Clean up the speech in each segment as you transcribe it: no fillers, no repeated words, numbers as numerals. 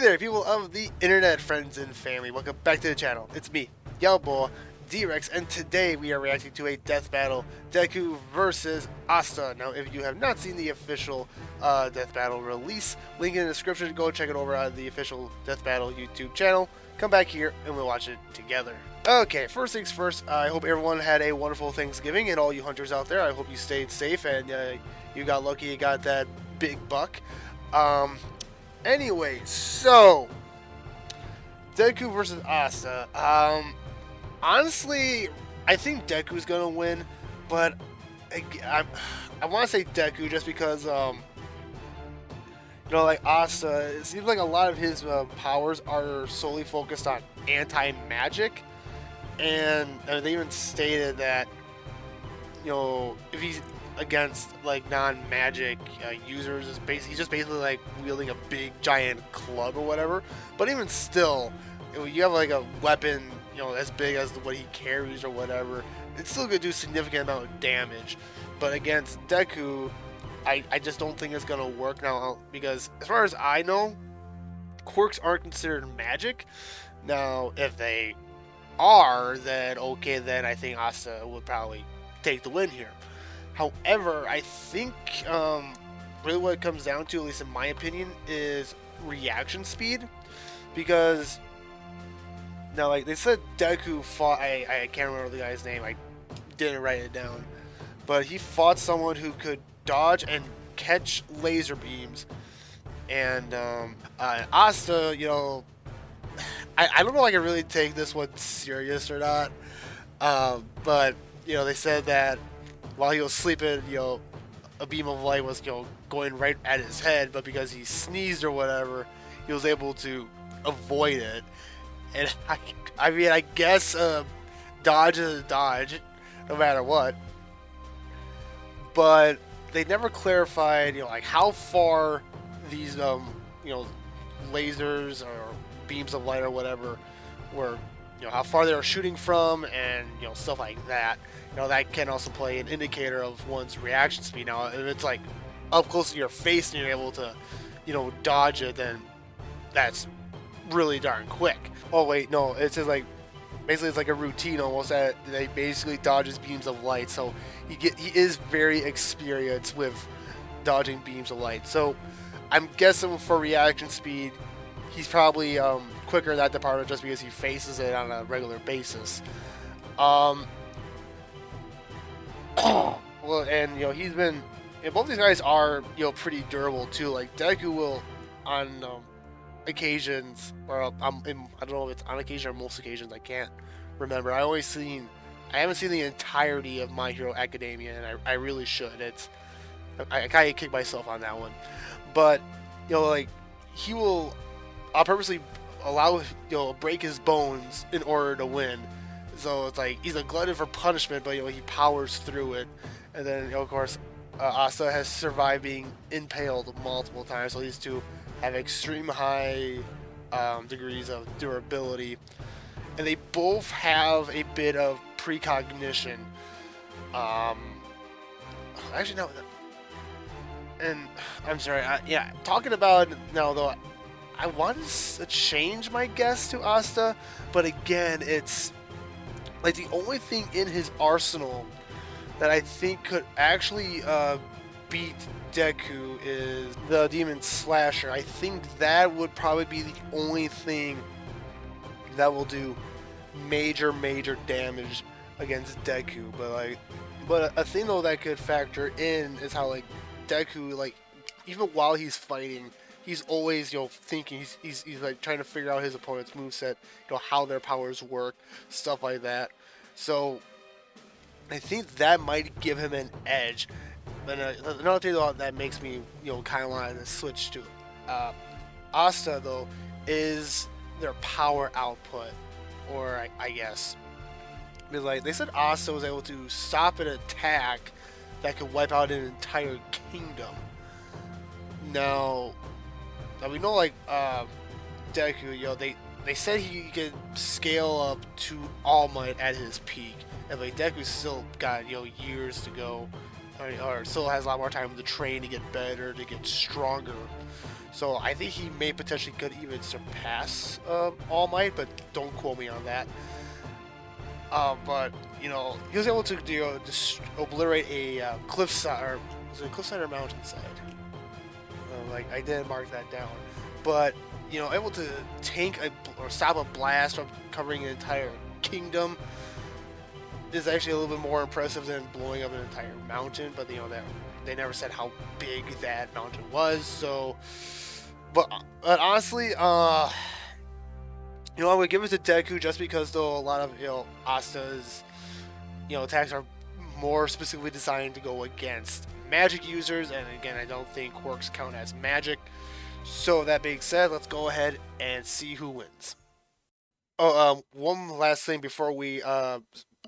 there, people of the internet, friends and family. Welcome back to the channel. It's me, Boy, D-Rex, and today we are reacting to a death battle, Deku versus Asta. Now, if you have not seen the official death battle release, link in the description. Go check it over on the official death battle YouTube channel. Come back here and we'll watch it together. Okay, first things first, I hope everyone had a wonderful Thanksgiving, and all you hunters out there, I hope you stayed safe and you got lucky, you got that big buck. Anyway, so Deku versus Asta. Honestly, I think Deku's gonna win, but I want to say Deku just because like Asta, it seems like a lot of his powers are solely focused on anti-magic, and they even stated that if he's against like non-magic users, he's just basically like wielding a big giant club or whatever. But even still, you have like a weapon as big as what he carries or whatever, it's still gonna do significant amount of damage. But against Deku, I just don't think it's gonna work now, because as far as I know, quirks aren't considered magic. Now if they are, then okay, then I think Asta would probably take the win here. However, I think really what it comes down to, at least in my opinion, is reaction speed. Because now, like they said, Deku fought, I can't remember the guy's name, I didn't write it down, but he fought someone who could dodge and catch laser beams. And Asta, I don't know if I can really take this one serious or not, but they said that while he was sleeping, a beam of light was going right at his head, but because he sneezed or whatever, he was able to avoid it. And I mean, I guess dodge is a dodge, no matter what. But they never clarified, like how far these lasers or beams of light or whatever were, how far they were shooting from, and stuff like that. That can also play an indicator of one's reaction speed. Now, if it's like up close to your face and you're able to, dodge it, then that's really darn quick. Oh wait, no, it says like basically it's like a routine almost that they basically dodges beams of light. So he is very experienced with dodging beams of light. So I'm guessing for reaction speed, he's probably quicker in that department just because he faces it on a regular basis. Well, and he's been, both these guys are pretty durable too. Like Deku will on occasions, or I don't know if it's on occasion or most occasions, I can't remember. I haven't seen the entirety of My Hero Academia, and I really should. I kind of kick myself on that one, but like he will purposely allow break his bones in order to win. So it's like he's a glutton for punishment, but he powers through it. And then of course Asta has survived being impaled multiple times, so these two have extreme high degrees of durability, and they both have a bit of precognition. Actually, no. And I'm sorry. Yeah, talking about now though, I want to change my guess to Asta, but again, it's like the only thing in his arsenal that I think could actually beat Deku is the Demon Slasher. I think that would probably be the only thing that will do major damage against Deku. But a thing though that could factor in is how like Deku, like even while he's fighting, he's always thinking, he's like trying to figure out his opponent's moveset, how their powers work, stuff like that. So I think that might give him an edge. And another thing though that makes me kind of want to switch to Asta though is their power output, or I guess because like they said Asta was able to stop an attack that could wipe out an entire kingdom. Now we know like Deku, they said he could scale up to All Might at his peak, and like Deku's still got years to go, or still has a lot more time to train, to get better, to get stronger. So I think he may potentially could even surpass All Might, but don't quote me on that. But you know, he was able to just obliterate a cliffside, or was it a cliffside or mountainside? Like I didn't mark that down, but you know, able to tank or stop a blast from covering an entire kingdom is actually a little bit more impressive than blowing up an entire mountain. But you know that they never said how big that mountain was. So, but honestly, you know, I would give it to Deku just because though a lot of Asta's attacks are more specifically designed to go against magic users, and again, I don't think quirks count as magic. So that being said, let's go ahead and see who wins. Oh, one last thing before we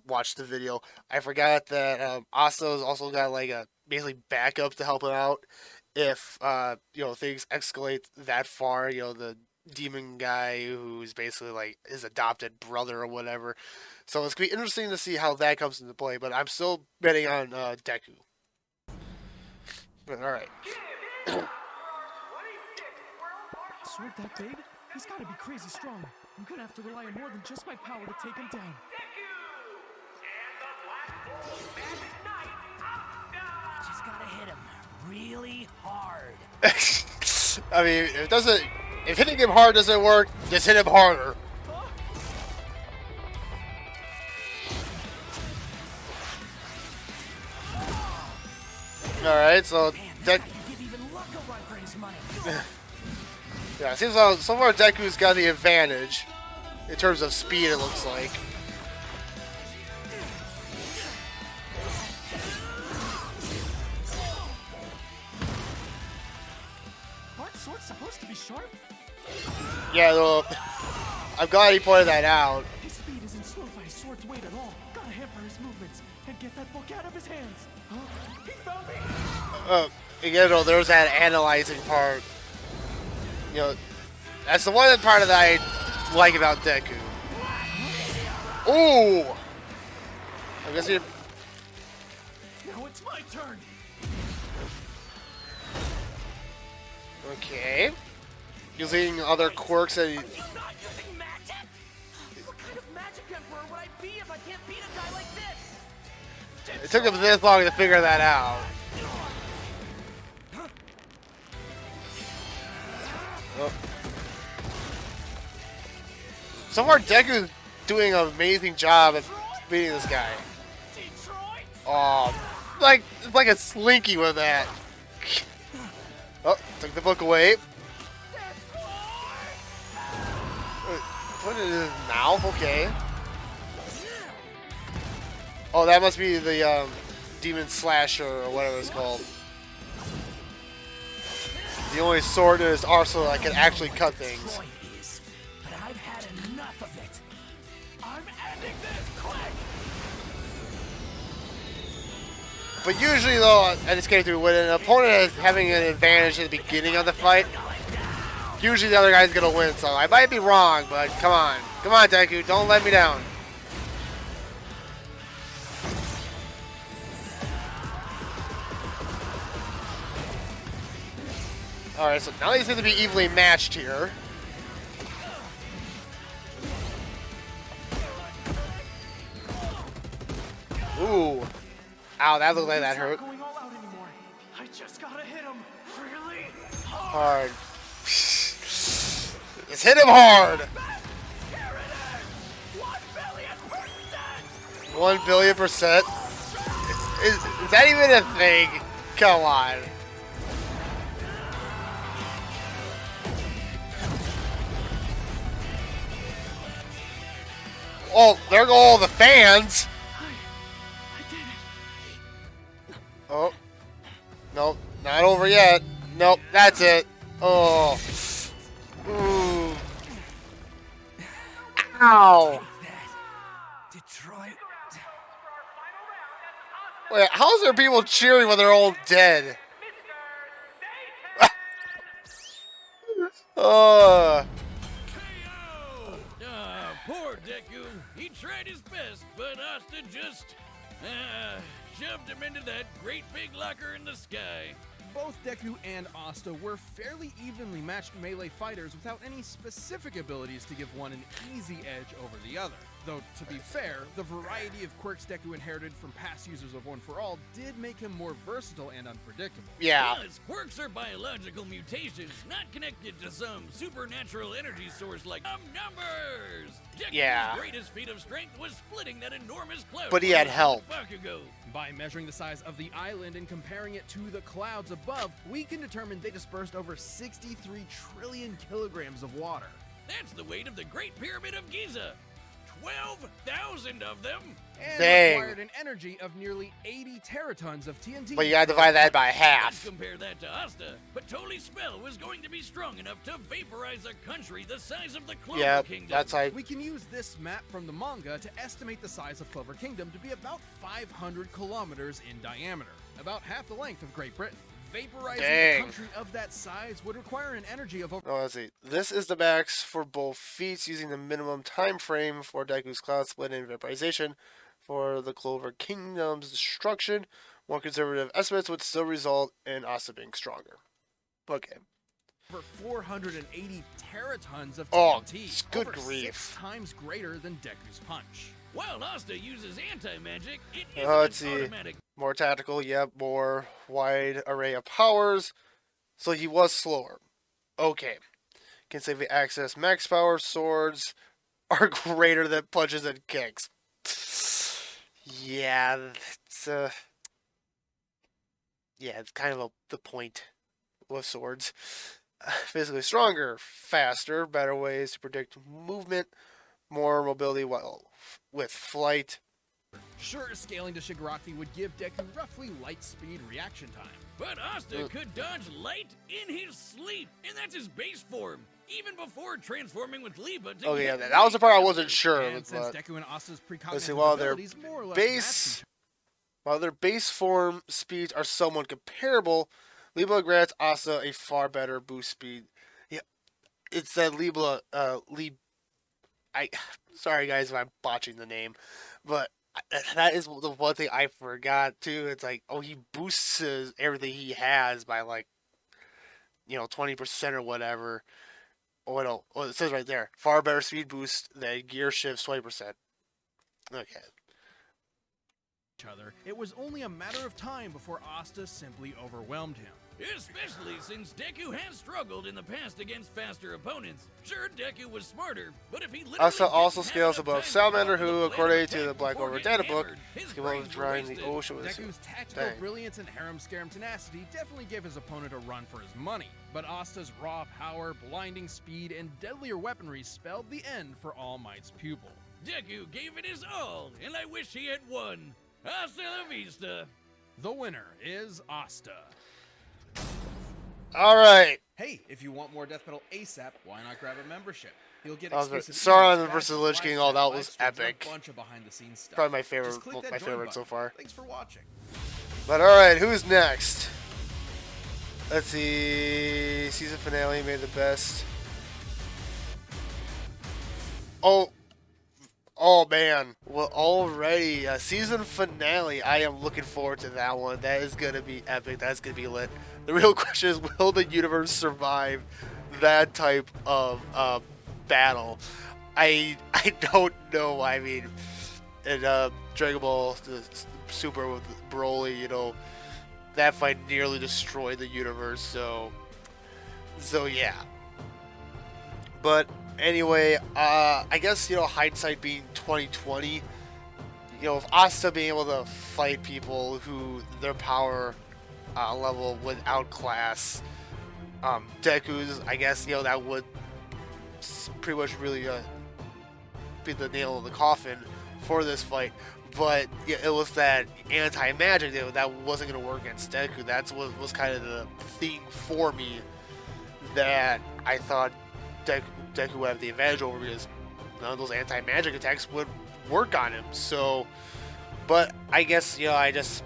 watch the video, I forgot that Asta's also got like a basically backup to help him out if things escalate that far. You know, the demon guy who's basically like his adopted brother or whatever. So it's gonna be interesting to see how that comes into play. But I'm still betting on Deku. But all right. Sword that big? He's gotta be crazy strong. I'm gonna have to rely on more than just my power to take him down. Just gotta hit him really hard. I mean, if hitting him hard doesn't work, just hit him harder. All right, so yeah, it seems like so far Deku's got the advantage in terms of speed. It looks like. Aren't swords supposed to be sharp? Yeah, well, I'm glad he pointed that out. His speed isn't slowed by his sword's weight at all. Gotta hamper his movements and get that book out of his hands. He found me. Again, though, there's that analyzing part. You know, that's the one part that I like about Deku. Ooh! I guess he. Now it's my turn. Okay. Using other quirks that he. Are you not using magic? What kind of magic emperor would I be if I can't beat a guy like this? It took him this long to figure that out. Oh. So far, Deku's doing an amazing job at beating this guy. Oh, it's like a slinky with that. Oh, took the book away. What is his mouth? Okay. Oh, that must be the demon slasher or whatever it's called. The only sword in his arsenal that can actually cut things. But I've had enough of it. I'm ending this quick. But usually, though, I just came through when an opponent is having an advantage at the beginning of the fight, usually the other guy's gonna win. So I might be wrong, but come on, Deku, don't let me down. Alright, so now these seem to be evenly matched here. Ooh. Ow, that looked like that hurt. I just gotta hit him really hard. Just hit him hard. 1 billion%. Is that even a thing? Come on. Oh, there go all the fans. I did it. Oh. Nope, not over yet. Nope, that's it. Oh. Ooh. Ow. Detroit. Wait, how's there people cheering when they're all dead? Poor Deku. He tried his best, but Asta just shoved him into that great big locker in the sky. Both Deku and Asta were fairly evenly matched melee fighters without any specific abilities to give one an easy edge over the other. Though, to be fair, the variety of quirks Deku inherited from past users of One For All did make him more versatile and unpredictable. Yeah. Plus, quirks are biological mutations, not connected to some supernatural energy source like numbers. Deku's greatest feat of strength was splitting that enormous cloud. But he had help. Bakugo. By measuring the size of the island and comparing it to the clouds above, we can determine they dispersed over 63 trillion kilograms of water. That's the weight of the Great Pyramid of Giza. 12,000 of them. And required an energy of nearly 80 teratons of TNT. But you gotta divide that by Let's half. compare that to Asta. But Toli's spell was going to be strong enough to vaporize a country the size of the Clover Kingdom. That's like We can use this map from the manga to estimate the size of Clover Kingdom to be about 500 kilometers in diameter, about half the length of Great Britain. Vaporizing a country of that size would require an energy of over... Oh, let's see. This is the max for both feats using the minimum time frame for Deku's cloud split and vaporization. For the Clover Kingdom's destruction, more conservative estimates would still result in Asta being stronger. Okay. Over 480 teratons of Oh, TNT, good over grief. 6 times greater than Deku's punch. While Asta uses anti-magic, it Let's isn't see. automatic. More tactical, more wide array of powers. So he was slower. Okay. Can safely access max power swords are greater than punches and kicks. Yeah, it's it's kind of the point with swords. Physically stronger, faster, better ways to predict movement, more mobility with flight. Sure, scaling to Shigaraki would give Deku roughly light speed reaction time. But Asta could dodge light in his sleep, and that's his base form, even before transforming with Liba to Okay, yeah, get that was the part I wasn't faster. sure And of. since But Deku and Asta's let's precognitive see, while their abilities more or less while their base form speeds are somewhat comparable, Libra grants Asta a far better boost speed. Yeah, it's that Libra. Sorry guys if I'm botching the name, but that is the one thing I forgot too. It's like, oh, he boosts everything he has by 20% or whatever. Oh no, it says right there, far better speed boost than gear shifts 20%. Okay. each other, it was only a matter of time before Asta simply overwhelmed him. Especially since Deku has struggled in the past against faster opponents. Sure, Deku was smarter, but if he literally Asta also didn't have scales enough above time to Salamander, follow who, the according plan of to the attack Black before Over getting Data Book, hammered, his is capable of brains were drawing the wasted. ocean with Deku's tactical Dang. brilliance and harem-scarum tenacity definitely gave his opponent a run for his money, but Asta's raw power, blinding speed, and deadlier weaponry spelled the end for All Might's pupil. Deku gave it his all, and I wish he had won. Hasta la vista. The winner is Asta. All right. Hey, if you want more Death Metal ASAP, why not grab a membership? You'll get That was exclusive Sauron emails, versus badges, Lich King, live oh, that chat, was live streams, and epic. A bunch of behind-the-scenes stuff. Probably my favorite, Just click that my join favorite so button. far. Thanks for watching. But all right, who's next? Let's see. Season finale made the best. Oh man. Well, already season finale. I am looking forward to that one. That is gonna be epic. That's gonna be lit. The real question is, will the universe survive that type of battle? I don't know. I mean, in Dragon Ball Super with Broly, that fight nearly destroyed the universe. So yeah. But anyway, I guess hindsight being 2020. If Asta being able to fight people who their power level would outclass Deku's, I guess that would pretty much really be the nail in the coffin for this fight. But it was that anti-magic that wasn't going to work against Deku. That's what was kind of the thing for me that I thought Deku would have the advantage over, because none of those anti-magic attacks would work on him. So, but I guess I just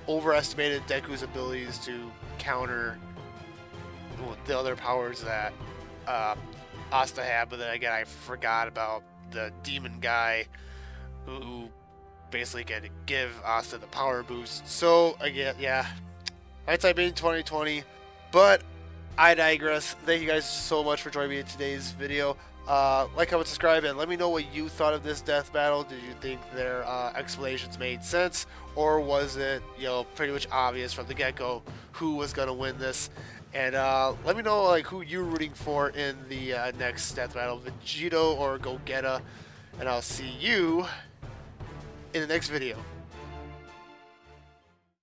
overestimated Deku's abilities to counter the other powers that Asta had. But then again, I forgot about the demon guy who basically can give Asta the power boost. So again, yeah, hindsight being 2020, but I digress. Thank you guys so much for joining me in today's video. Like, comment, subscribe, and let me know what you thought of this death battle. Did you think their explanations made sense, or was it, you know, pretty much obvious from the get-go who was gonna win this? And let me know like who you're rooting for in the next death battle, Vegito or Gogeta, and I'll see you in the next video.